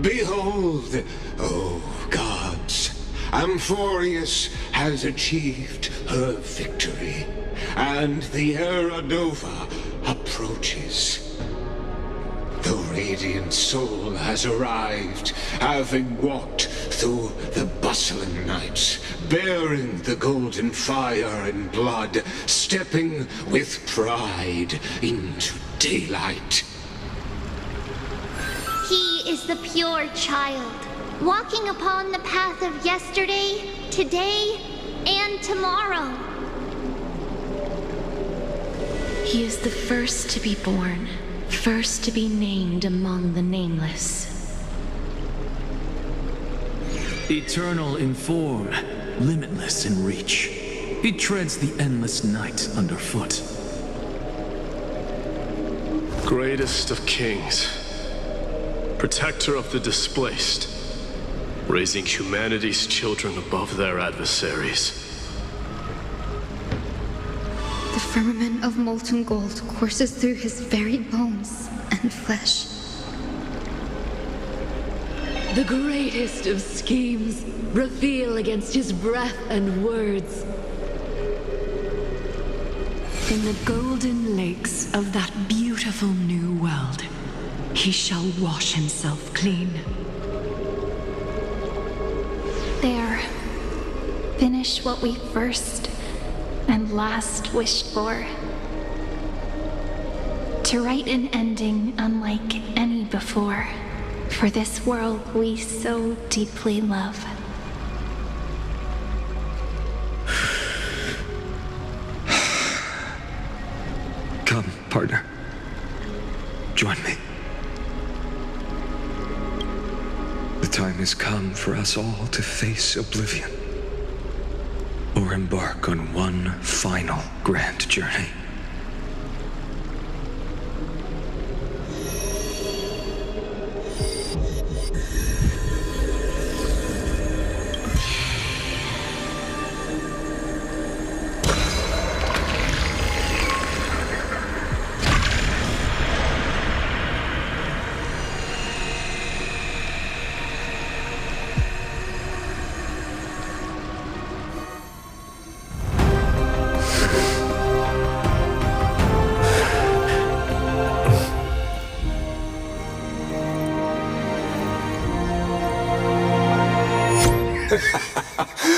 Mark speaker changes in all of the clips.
Speaker 1: Behold, O gods, Amphorius has achieved her victory, and the Era Nova approaches. The radiant soul has arrived, having walked through the bustling nights, bearing the golden fire and blood, stepping with pride into daylight.
Speaker 2: He is the pure child, walking upon the path of yesterday, today, and tomorrow.
Speaker 3: He is the first to be born, first to be named among the nameless.
Speaker 4: Eternal in form, limitless in reach. He treads the endless night underfoot.
Speaker 5: Greatest of kings, protector of the displaced, raising humanity's children above their adversaries.
Speaker 6: The firmament of molten gold courses through his very bones and flesh.
Speaker 3: The greatest of schemes reveal against his breath and words. In the golden lakes of that beautiful new world, he shall wash himself clean.
Speaker 6: There, finish what we first and last wished for. To write an ending unlike any before, for this world we so deeply love.
Speaker 7: Come, partner. Join me. The time has come for us all to face oblivion, or embark on one final grand journey.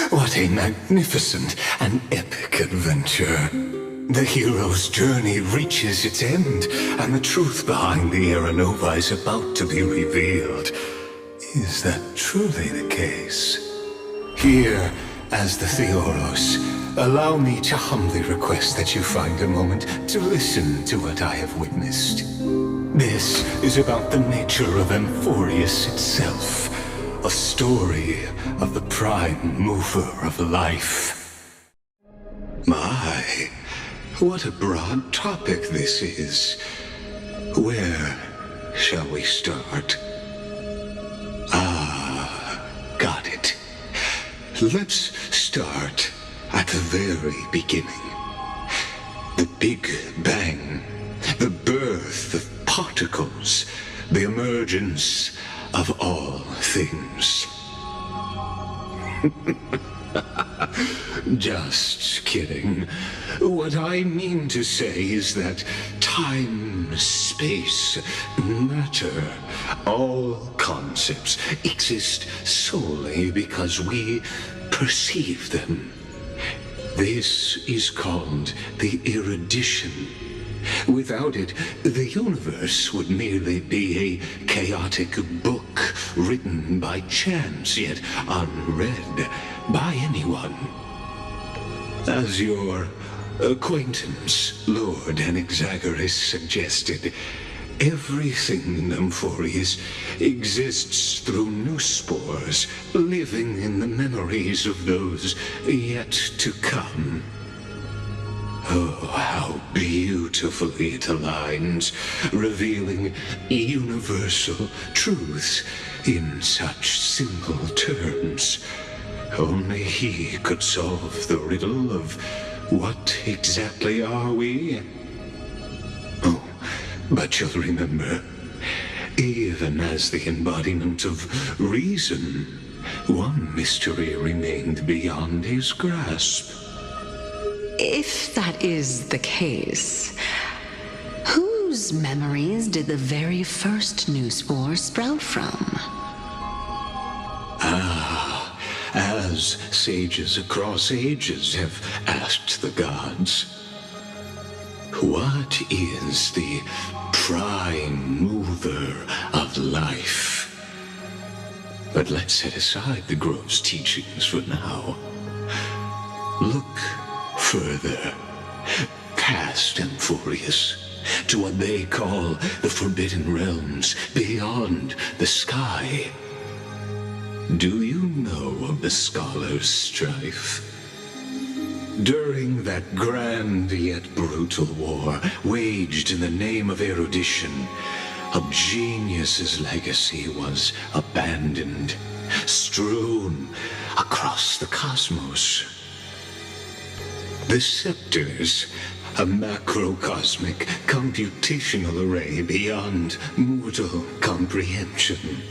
Speaker 1: What a magnificent and epic adventure. The hero's journey reaches its end, and the truth behind the Era Nova is about to be revealed. Is that truly the case? Here, as the Theoros, allow me to humbly request that you find a moment to listen to what I have witnessed. This is about the nature of Amphorius itself. A story of the prime mover of life. My, what a broad topic this is. Where shall we start? Got it. Let's start at the very beginning. The Big Bang, the birth of particles, the emergence of all things. Just kidding. What I mean to say is that time, space, matter, all concepts exist solely because we perceive them. This is called the erudition. Without it, the universe would merely be a chaotic book written by chance, yet unread by anyone. As your acquaintance, Lord Anaxagoras, suggested, everything in Amphorius exists through new spores, living in the memories of those yet to come. Oh, how beautifully it aligns, revealing universal truths in such simple terms. Only he could solve the riddle of what exactly are we? Oh, but you'll remember, Even as the embodiment of reason, one mystery remained beyond his grasp.
Speaker 3: If that is the case, whose memories did the very first new spore sprout from?
Speaker 1: As sages across ages have asked the gods, what is the prime mover of life? But let's set aside the Grove's teachings for now. Look further, past Amphorius, to what they call the Forbidden Realms beyond the sky. Do you know of the Scholar's strife? During that grand yet brutal war, waged in the name of erudition, a genius's legacy was abandoned, strewn across the cosmos. The scepters, a macrocosmic computational array beyond mortal comprehension.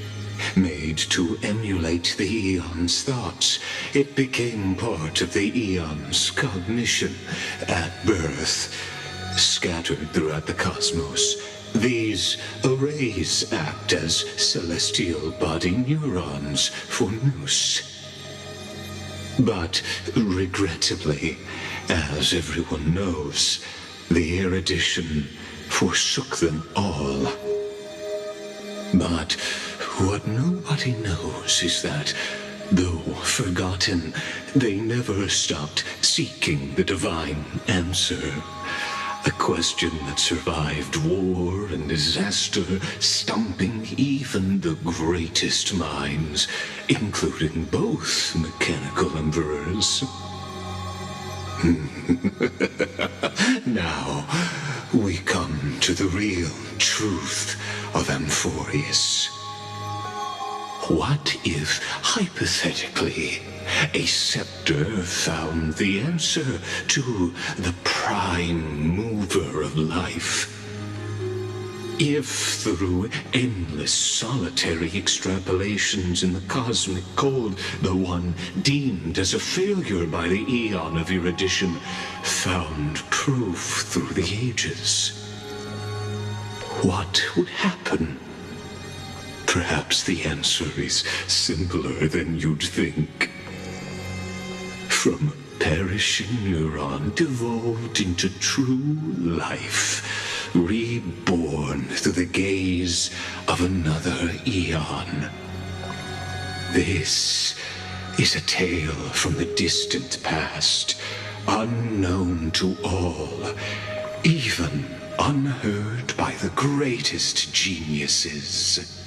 Speaker 1: Made to emulate the Eon's thoughts, it became part of the Eon's cognition at birth. Scattered throughout the cosmos, these arrays act as celestial body neurons for Nous. But regrettably, as everyone knows, the erudition forsook them all. But what nobody knows is that, though forgotten, they never stopped seeking the divine answer. A question that survived war and disaster, stumping even the greatest minds, including both mechanical emperors. Now, we come to the real truth of Amphorius. What if, hypothetically, a scepter found the answer to the prime mover of life? If, through endless solitary extrapolations in the cosmic code, the one deemed as a failure by the Eon of erudition found proof through the ages, what would happen? Perhaps the answer is simpler than you'd think. From a perishing neuron evolved into true life, reborn through the gaze of another Eon. This is a tale from the distant past, unknown to all, even unheard by the greatest geniuses.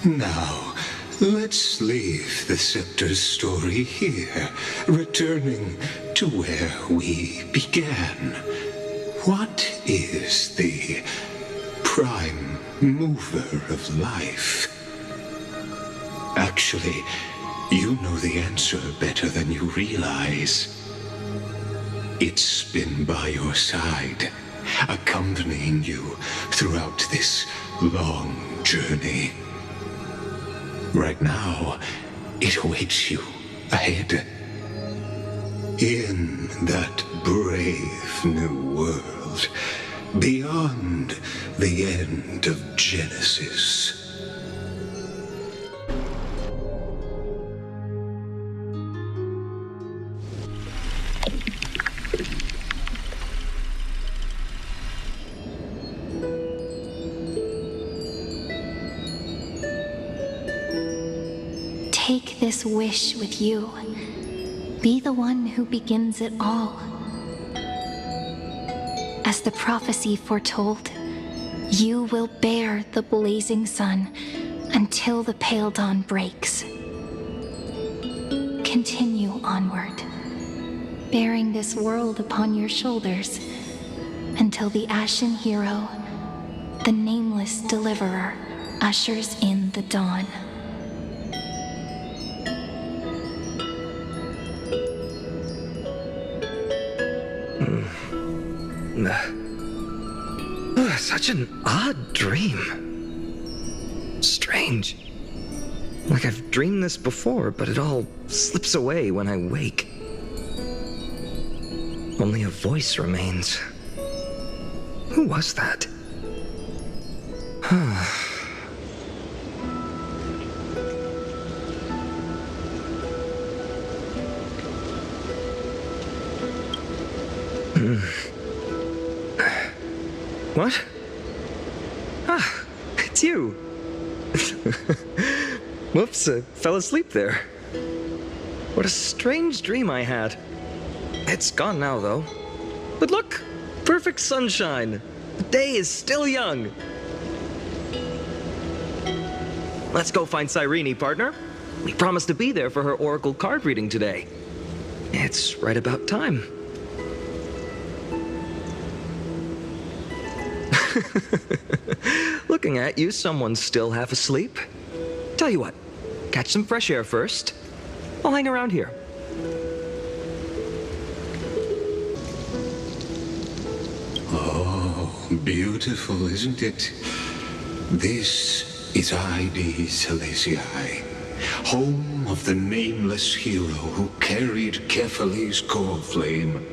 Speaker 1: Now, let's leave the Scepter's story here, returning to where we began. What is the prime mover of life? Actually, you know the answer better than you realize. It's been by your side, accompanying you throughout this long journey. Right now, it awaits you ahead. In that brave new world, beyond the end of Genesis.
Speaker 6: Take this wish with you. Be the one who begins it all. As the prophecy foretold, you will bear the blazing sun until the pale dawn breaks. Continue onward, bearing this world upon your shoulders until the Ashen Hero, the nameless deliverer, ushers in the dawn.
Speaker 7: Such an odd dream. Strange. Like I've dreamed this before, but it all slips away when I wake. Only a voice remains. Who was that? What? Ah, it's you. Whoops, I fell asleep there. What a strange dream I had. It's gone now, though. But look, perfect sunshine. The day is still young. Let's go find Cyrene, partner. We promised to be there for her oracle card reading today. It's right about time. Looking at you, someone's still half asleep. Tell you what, catch some fresh air first. I'll hang around here.
Speaker 1: Oh, beautiful, isn't it? This is Ide Silesiae, home of the nameless hero who carried Kephale's core flame.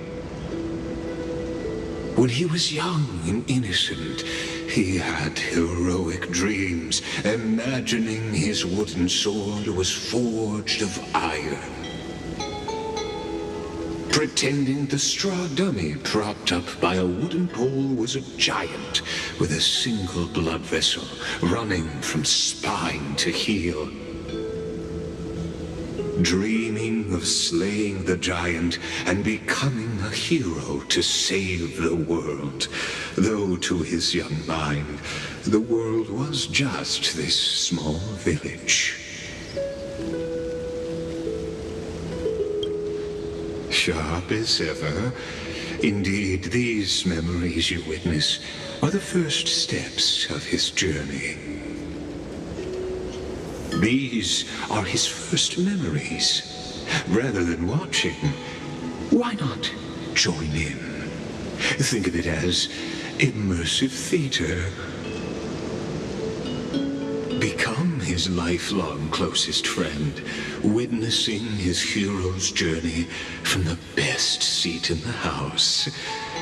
Speaker 1: When he was young and innocent, he had heroic dreams, imagining his wooden sword was forged of iron. Pretending the straw dummy propped up by a wooden pole was a giant with a single blood vessel running from spine to heel. Dreaming of slaying the giant and becoming a hero to save the world, though to his young mind, the world was just this small village. Sharp as ever. Indeed, these memories you witness are the first steps of his journey. These are his first memories. Rather than watching, why not join in? Think of it as immersive theater. Become his lifelong closest friend, witnessing his hero's journey from the best seat in the house,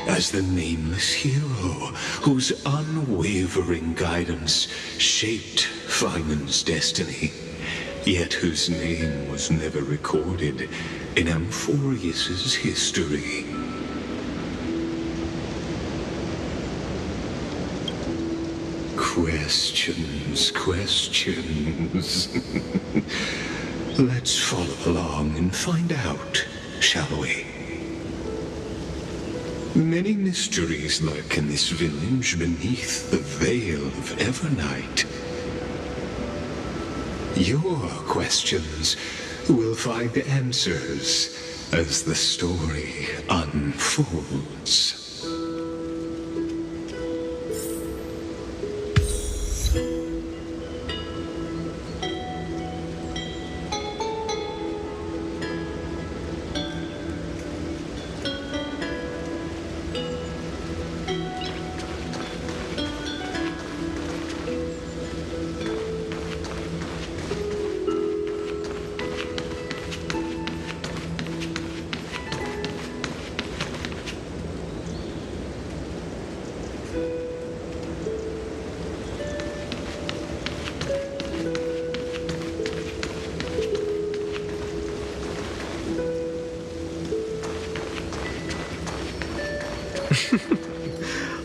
Speaker 1: as the nameless hero whose unwavering guidance shaped Feynman's destiny, yet whose name was never recorded in Amphorius's history. Questions, questions. Let's follow along and find out, shall we? Many mysteries lurk in this village beneath the veil of Evernight. Your questions will find answers as the story unfolds.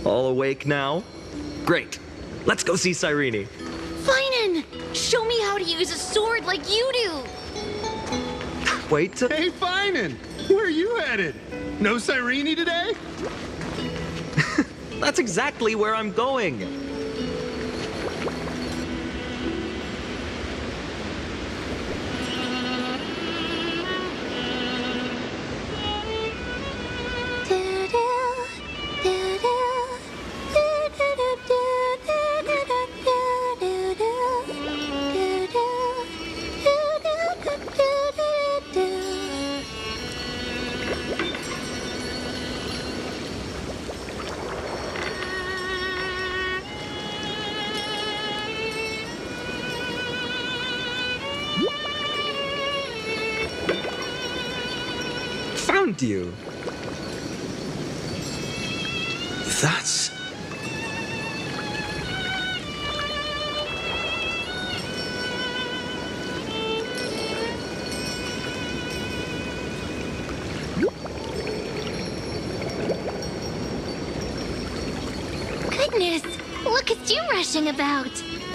Speaker 7: All awake now? Great. Let's go see Cyrene.
Speaker 2: Finan! Show me how to use a sword like you do!
Speaker 7: Wait till...
Speaker 8: Hey, Finan! Where are you headed? No Cyrene today?
Speaker 7: That's exactly where I'm going. wouldn't you? That's...
Speaker 2: Goodness, look at you rushing about.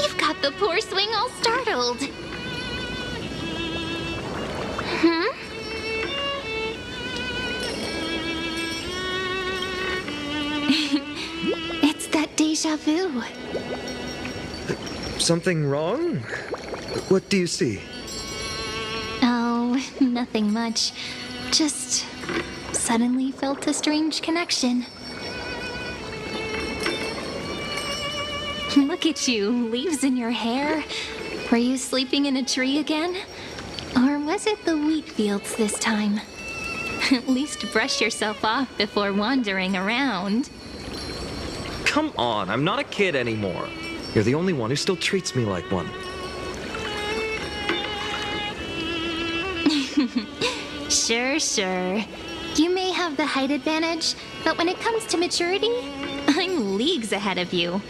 Speaker 2: You've got the poor swing all startled. Hmm? It's that deja vu.
Speaker 7: Something wrong? What do you see?
Speaker 6: Oh, nothing much. Just suddenly felt a strange connection. Look at you, leaves in your hair. Were you sleeping in a tree again? Or was it the wheat fields this time? At least brush yourself off before wandering around.
Speaker 7: Come on, I'm not a kid anymore. You're the only one who still treats me like one.
Speaker 6: Sure. You may have the height advantage, but when it comes to maturity, I'm leagues ahead of you.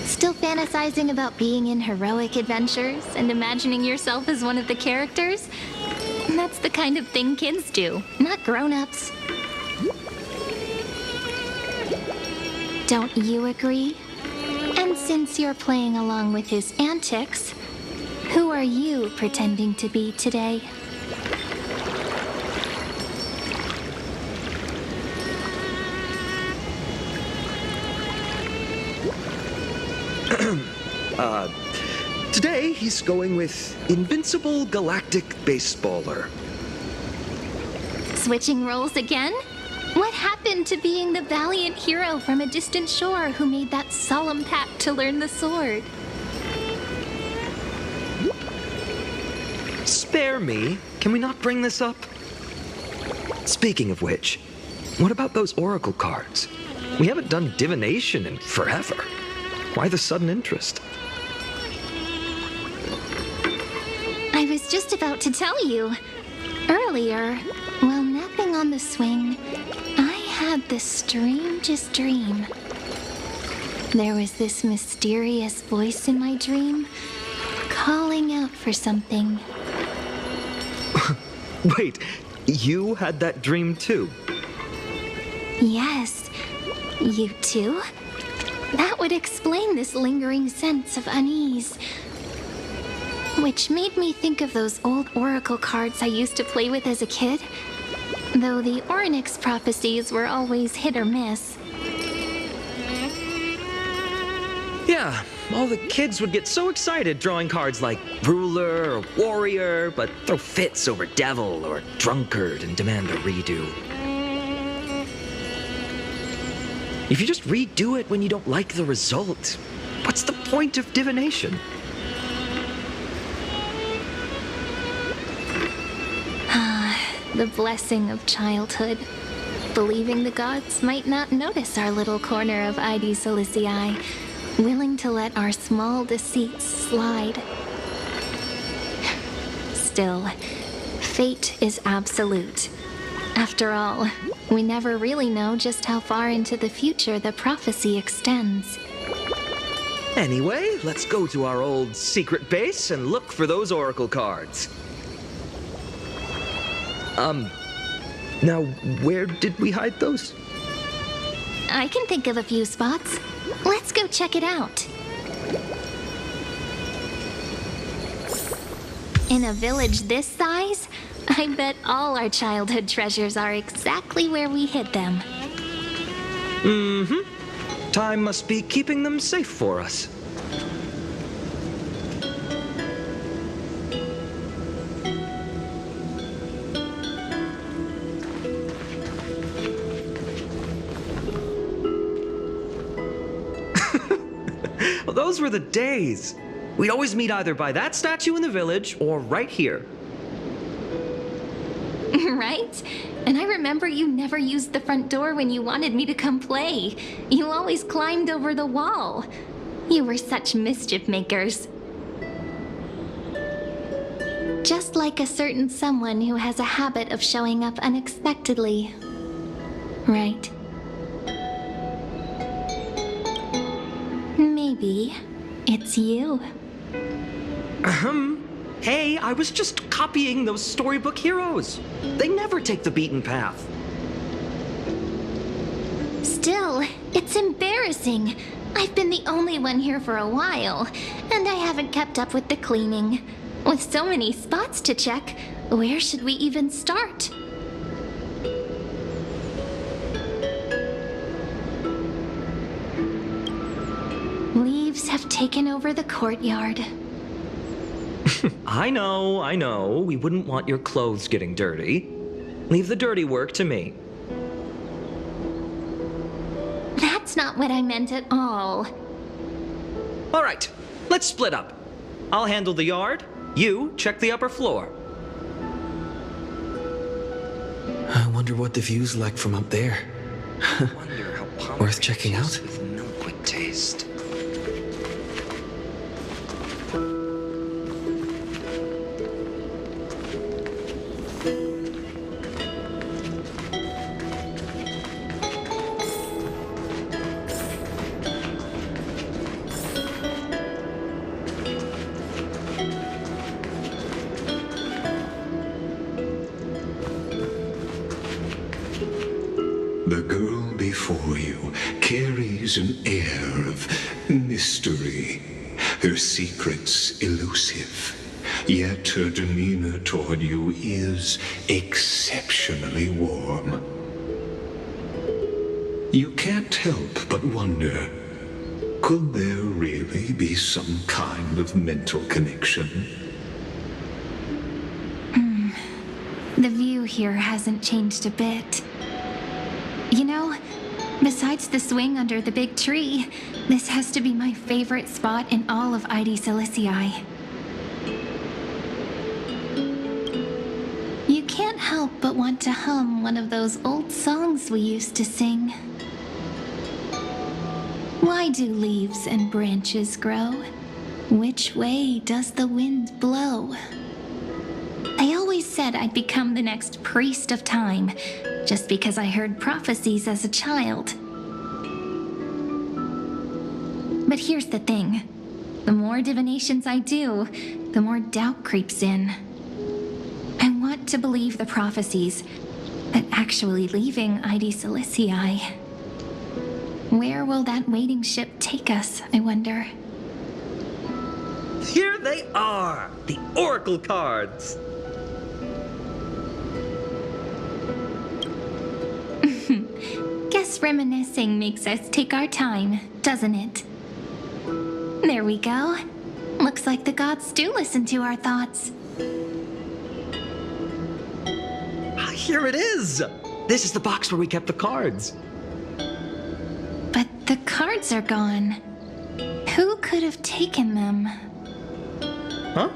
Speaker 6: Still fantasizing about being in heroic adventures and imagining yourself as one of the characters? That's the kind of thing kids do, not grown-ups. Don't you agree? And since you're playing along with his antics, who are you pretending to be today?
Speaker 7: Today he's going with Invincible Galactic Baseballer.
Speaker 6: Switching roles again? What happened to being the valiant hero from a distant shore who made that solemn pact to learn the sword?
Speaker 7: Spare me. Can we not bring this up? Speaking of which, what about those oracle cards? We haven't done divination in forever. Why the sudden interest?
Speaker 6: I was just about to tell you. Earlier, while napping on the swing, I had the strangest dream. There was this mysterious voice in my dream, calling out for something.
Speaker 7: Wait, you had that dream too?
Speaker 6: Yes, you too? That would explain this lingering sense of unease. Which made me think of those old oracle cards I used to play with as a kid. Though the Ornyx prophecies were always hit or miss.
Speaker 7: Yeah, all the kids would get so excited drawing cards like ruler or warrior, but throw fits over devil or drunkard and demand a redo. If you just redo it when you don't like the result, what's the point of divination?
Speaker 6: The blessing of childhood. Believing the gods might not notice our little corner of ID Silicii, willing to let our small deceits slide. Still, fate is absolute. After all, we never really know just how far into the future the prophecy extends.
Speaker 7: Anyway, let's go to our old secret base and look for those oracle cards. Now, where did we hide those?
Speaker 6: I can think of a few spots. Let's go check it out. In a village this size, I bet all our childhood treasures are exactly where we hid them.
Speaker 7: Mm-hmm. Time must be keeping them safe for us. Well, those were the days. We'd always meet either by that statue in the village or right here.
Speaker 6: Right? And I remember you never used the front door when you wanted me to come play. You always climbed over the wall. You were such mischief makers. Just Just like a certain someone who has a habit of showing up unexpectedly. Right. Maybe it's you.
Speaker 7: Hey, I was just copying those storybook heroes. They never take the beaten path.
Speaker 6: Still, it's embarrassing. I've been the only one here for a while, and I haven't kept up with the cleaning. With so many spots to check, where should we even start? Leaves have taken over the courtyard.
Speaker 7: I know. We wouldn't want your clothes getting dirty. Leave the dirty work to me.
Speaker 6: That's not what I meant at all.
Speaker 7: All right, let's split up. I'll handle the yard. You check the upper floor.
Speaker 4: I wonder what the view's like from up there.
Speaker 7: Wonder how
Speaker 4: Worth checking out?
Speaker 7: with milk would taste.
Speaker 1: The girl before you carries an air of mystery, her secrets elusive, yet her demeanor toward you is exceptionally warm. You can't help but wonder, could there really be some kind of mental connection?
Speaker 6: The view here hasn't changed a bit. You know, besides the swing under the big tree, this has to be my favorite spot in all of ID Silicii. You can't help but want to hum one of those old songs we used to sing. Why do leaves and branches grow? Which way does the wind blow? I always said I'd become the next priest of time, just because I heard prophecies as a child. But here's the thing. The more divinations I do, the more doubt creeps in. I want to believe the prophecies, but actually leaving ID Silicii. Where will that waiting ship take us, I wonder?
Speaker 7: Here they are, the Oracle cards.
Speaker 6: Guess reminiscing makes us take our time, doesn't it? There we go. Looks like the gods do listen to our thoughts.
Speaker 7: Here it is. This is the box where we kept the cards.
Speaker 6: But the cards are gone. Who could have taken them?
Speaker 7: Huh?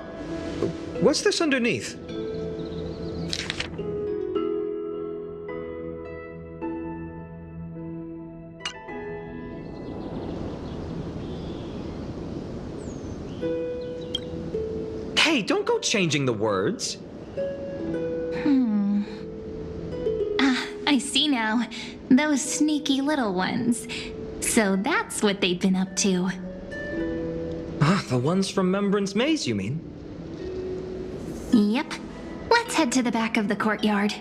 Speaker 7: What's this underneath? Hey, don't go changing the words.
Speaker 6: I see now. Those sneaky little ones. So that's what they've been up to.
Speaker 7: The ones from Membran's Maze, you mean?
Speaker 6: Yep. Let's head to the back of the courtyard.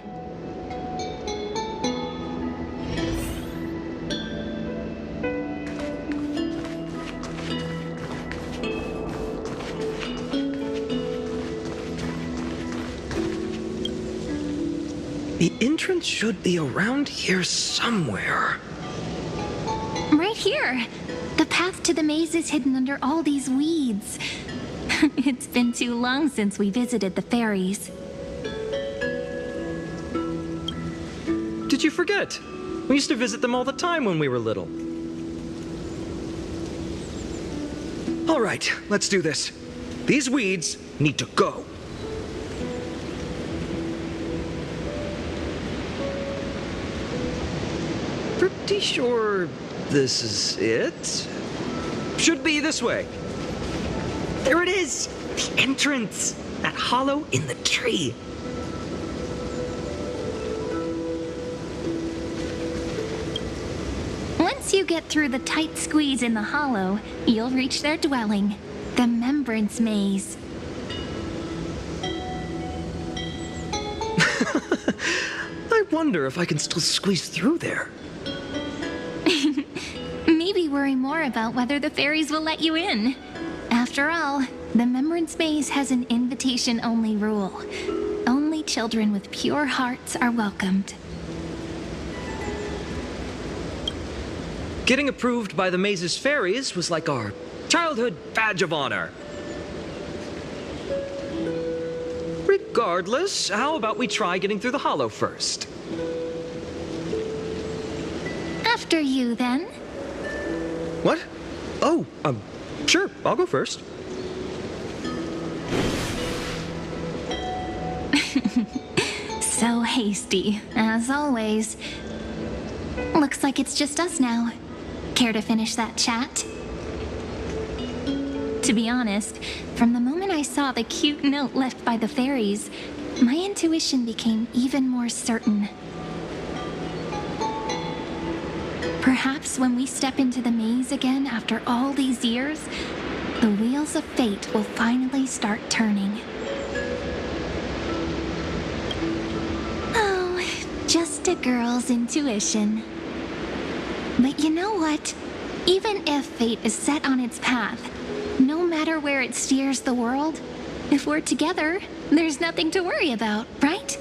Speaker 7: The entrance should be around here somewhere.
Speaker 6: Right here. The path to the maze is hidden under all these weeds. It's been too long since we visited the fairies.
Speaker 7: Did you forget? We used to visit them all the time when we were little. All right, let's do this. These weeds need to go. Pretty sure this is it. Should be this way. There it is! The entrance! that hollow in the tree.
Speaker 6: Once you get through the tight squeeze in the hollow, you'll reach their dwelling, the Remembrance Maze.
Speaker 7: I wonder if I can still squeeze through there.
Speaker 6: Maybe worry more about whether the fairies will let you in. After all, the Remembrance Maze has an invitation-only rule. Only children with pure hearts are welcomed.
Speaker 7: Getting approved by the maze's fairies was like our childhood badge of honor. Regardless, how about we try getting through the hollow first?
Speaker 6: After you, then.
Speaker 7: What? Oh, sure, I'll go first.
Speaker 6: So hasty, as always. Looks like it's just us now. Care to finish that chat? To be honest, from the moment I saw the cute note left by the fairies, my intuition became even more certain. Perhaps when we step into the maze again after all these years, the wheels of fate will finally start turning. Oh, just a girl's intuition. But you know what? Even if fate is set on its path, no matter where it steers the world, if we're together, there's nothing to worry about, right?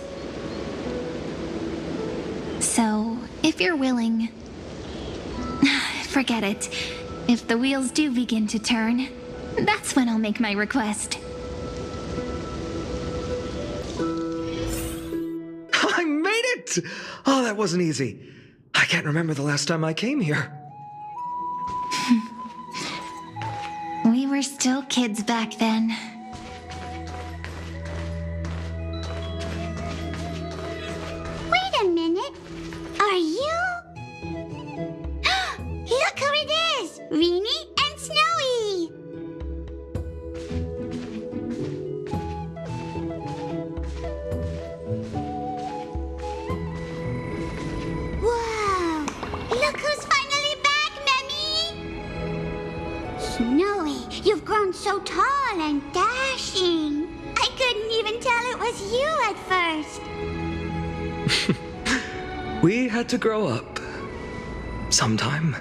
Speaker 6: So, if you're willing, forget it. If the wheels do begin to turn, that's when I'll make my request.
Speaker 7: I made it! Oh, that wasn't easy. I can't remember the last time I came here.
Speaker 6: We were still kids back then.
Speaker 2: Wait a minute. Are you? Look who it is! Rini and Snowy! Whoa! Look who's finally back, Memmy! Snowy, you've grown so tall and dashing. I couldn't even tell it was you at first.
Speaker 7: We had to grow up. Sometime.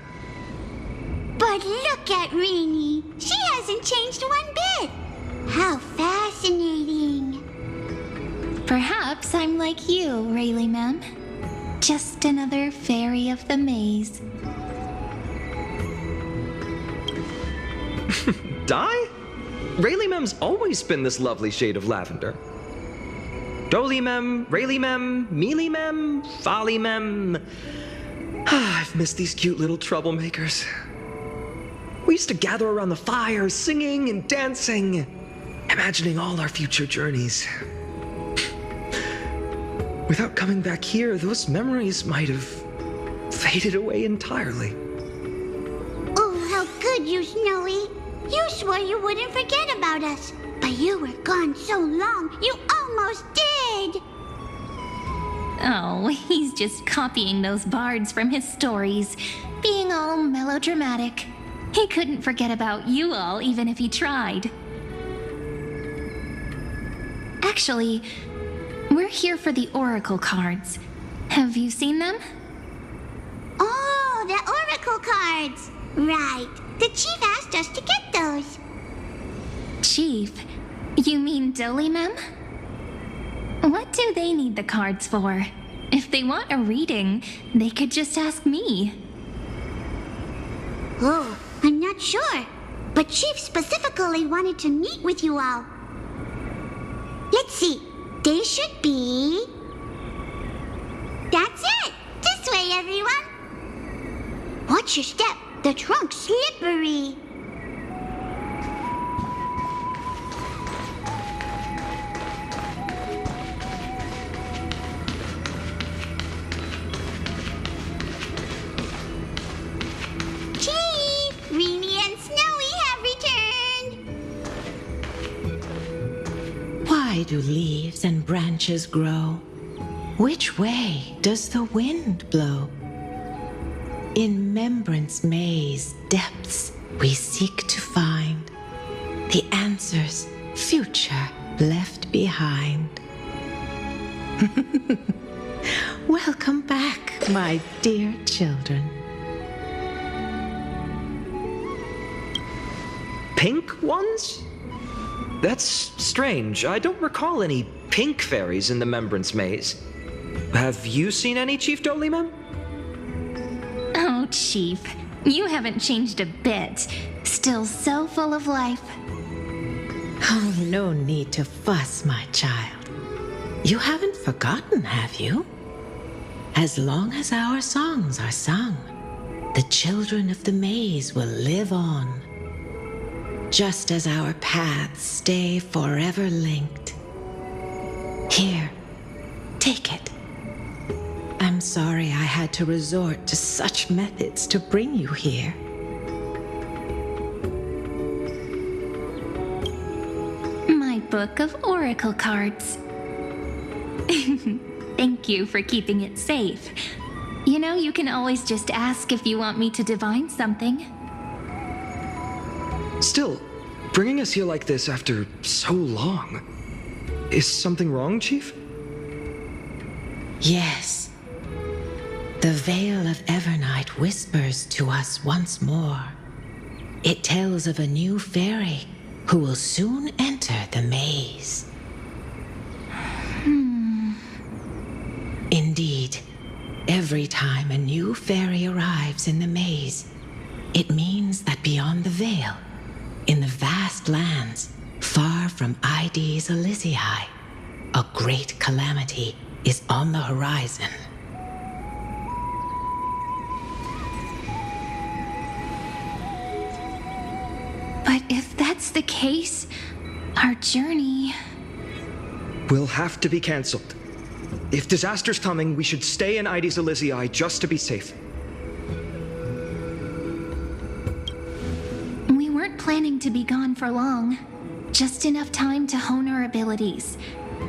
Speaker 2: But look at Rini. She hasn't changed one bit. How fascinating.
Speaker 6: Perhaps I'm like you, Rayleigh Mem. Just another fairy of the maze.
Speaker 7: Die? Rayleigh Mem's always been this lovely shade of lavender. Doly Mem, Rayleigh Mem, Mealy Mem, Folly Mem. I've missed these cute little troublemakers. We used to gather around the fire, singing and dancing, imagining all our future journeys. Without coming back here, those memories might have faded away entirely.
Speaker 2: Oh, how good you, Snowy. You swore you wouldn't forget about us. But you were gone so long, you almost did.
Speaker 6: Oh, he's just copying those bards from his stories, being all melodramatic. He couldn't forget about you all, even if he tried. Actually, we're here for the Oracle cards. Have you seen them?
Speaker 2: Oh, the Oracle cards. Right. The chief asked us to get those.
Speaker 6: Chief? You mean Doly Mem? What do they need the cards for? If they want a reading, they could just ask me.
Speaker 2: Oh, I'm not sure. But Chief specifically wanted to meet with you all. Let's see. They should be... That's it! This way, everyone! Watch your step. The trunk's slippery. Chief! Rini and Snowy have returned!
Speaker 6: Why,
Speaker 9: Why do leaves and branches grow? Which way does the wind blow? In Remembrance Maze depths we seek to find the answers future left behind. Welcome back, my dear children.
Speaker 7: Pink ones? That's strange. I don't recall any pink fairies in the Remembrance Maze. Have you seen any, Chief Dolymem?
Speaker 6: Oh, Chief, you haven't changed a bit. Still so full of life.
Speaker 9: Oh, no need to fuss, my child. You haven't forgotten, have you? As long as our songs are sung, the children of the maze will live on. Just as our paths stay forever linked. Here, take it. I'm sorry I had to resort to such methods to bring you here.
Speaker 6: My book of oracle cards. Thank you for keeping it safe. You know, you can always just ask if you want me to divine something.
Speaker 7: Still, bringing us here like this after so long. Is something wrong, Chief?
Speaker 9: Yes. The Veil of Evernight whispers to us once more. It tells of a new fairy who will soon enter the maze. Indeed, every time a new fairy arrives in the maze, it means that beyond the veil, in the vast lands far from Ides Elysiae, a great calamity is on the horizon.
Speaker 6: But if that's the case, our journey...
Speaker 7: Will have to be cancelled. If disaster's coming, we should stay in Ides Elysiae just to be safe.
Speaker 6: We weren't planning to be gone for long. Just enough time to hone our abilities.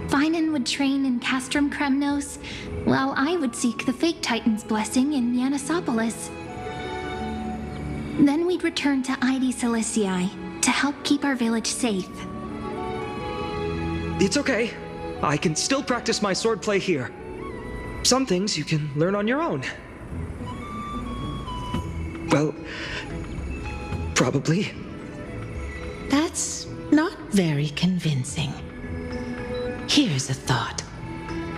Speaker 6: Finan would train in Castrum Kremnos, while I would seek the Fake Titan's blessing in Yanisopolis. Then we'd return to Ides Elysiae to help keep our village safe.
Speaker 7: It's okay. I can still practice my swordplay here. Some things you can learn on your own. Well, probably.
Speaker 9: That's not very convincing. Here's a thought.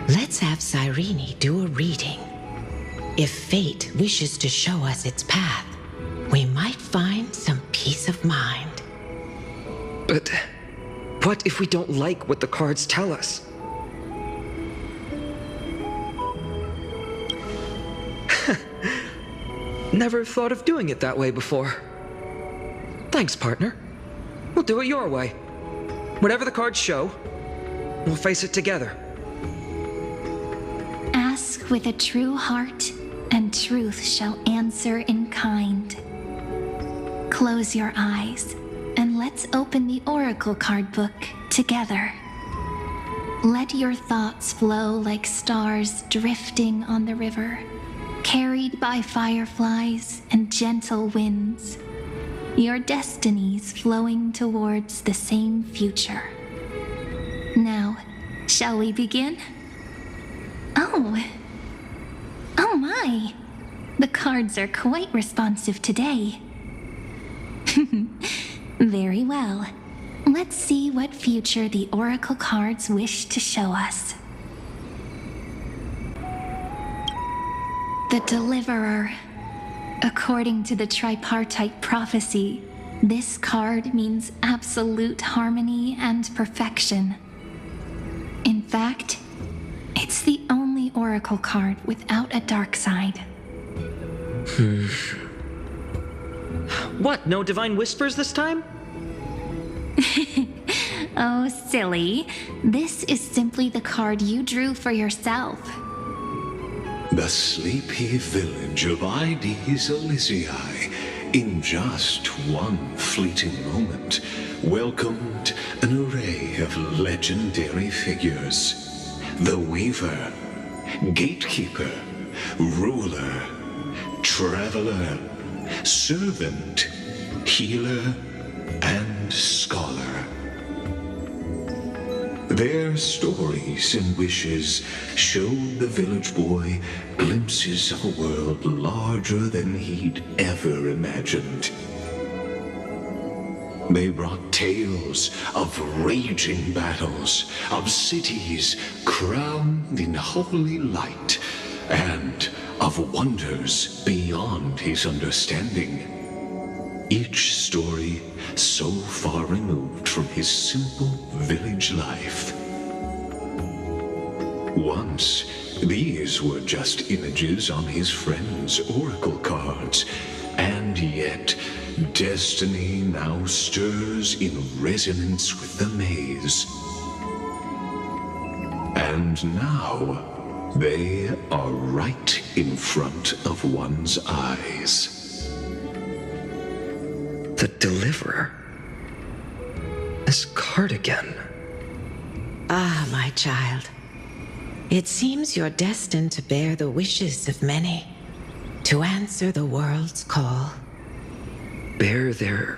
Speaker 9: Let's have Cyrene do a reading. If fate wishes to show us its path, we might find some peace of mind.
Speaker 7: But what if we don't like what the cards tell us? Never thought of doing it that way before. Thanks, partner. We'll do it your way. Whatever the cards show, we'll face it together.
Speaker 6: Ask with a true heart, and truth shall answer in kind. Close your eyes, and let's open the oracle card book together. Let your thoughts flow like stars drifting on the river, carried by fireflies and gentle winds. Your destinies flowing towards the same future. Now, shall we begin? Oh my! The cards are quite responsive today. Very well. Let's see what future the oracle cards wish to show us. The Deliverer. According to the tripartite prophecy, this card means absolute harmony and perfection. In fact, it's the only oracle card without a dark side.
Speaker 7: What, no divine whispers this time?
Speaker 6: Oh, silly. This is simply the card you drew for yourself.
Speaker 1: The sleepy village of Ides Elysiae. In just one fleeting moment, welcomed an array of legendary figures. The Weaver, Gatekeeper, Ruler, Traveler, Servant, Healer, and Scholar. Their stories and wishes showed the village boy glimpses of a world larger than he'd ever imagined. They brought tales of raging battles, of cities crowned in holy light, and of wonders beyond his understanding. Each story so far removed from his simple village life. Once, these were just images on his friend's oracle cards, and yet destiny now stirs in resonance with the maze. And now, they are right in front of one's eyes.
Speaker 7: The Deliverer? This card again.
Speaker 9: Ah, my child. It seems you're destined to bear the wishes of many, to answer the world's call.
Speaker 7: Bear their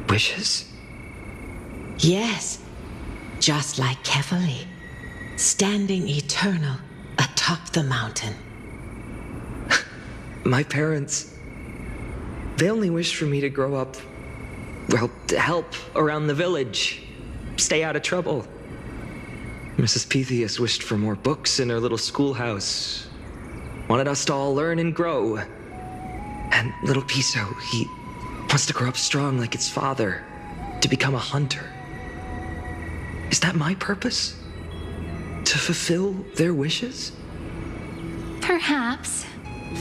Speaker 7: wishes?
Speaker 9: Yes, just like Kefali, standing eternal atop the mountain.
Speaker 7: My parents, they only wished for me to grow up, well, to help around the village, stay out of trouble. Mrs. Pythias wished for more books in her little schoolhouse, wanted us to all learn and grow. And little Piso, he wants to grow up strong like its father, to become a hunter. Is that my purpose? To fulfill their wishes?
Speaker 6: Perhaps.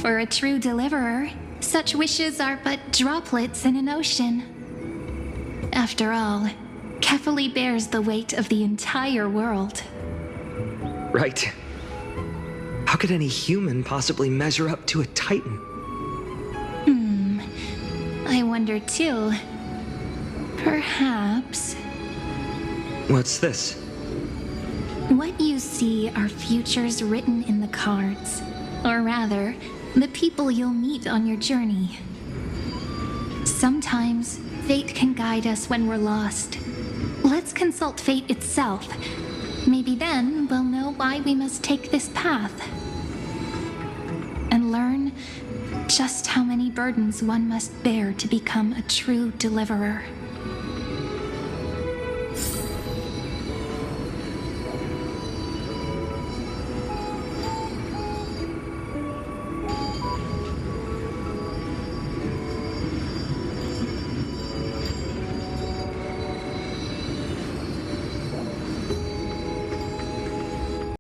Speaker 6: For a true deliverer, such wishes are but droplets in an ocean. After all, Kefali bears the weight of the entire world.
Speaker 7: Right. How could any human possibly measure up to a Titan?
Speaker 6: I wonder too. Perhaps.
Speaker 7: What's this?
Speaker 6: What you see are futures written in the cards. Or rather, the people you'll meet on your journey. Sometimes, fate can guide us when we're lost. Let's consult fate itself. Maybe then we'll know why we must take this path. And learn just how many burdens one must bear to become a true deliverer.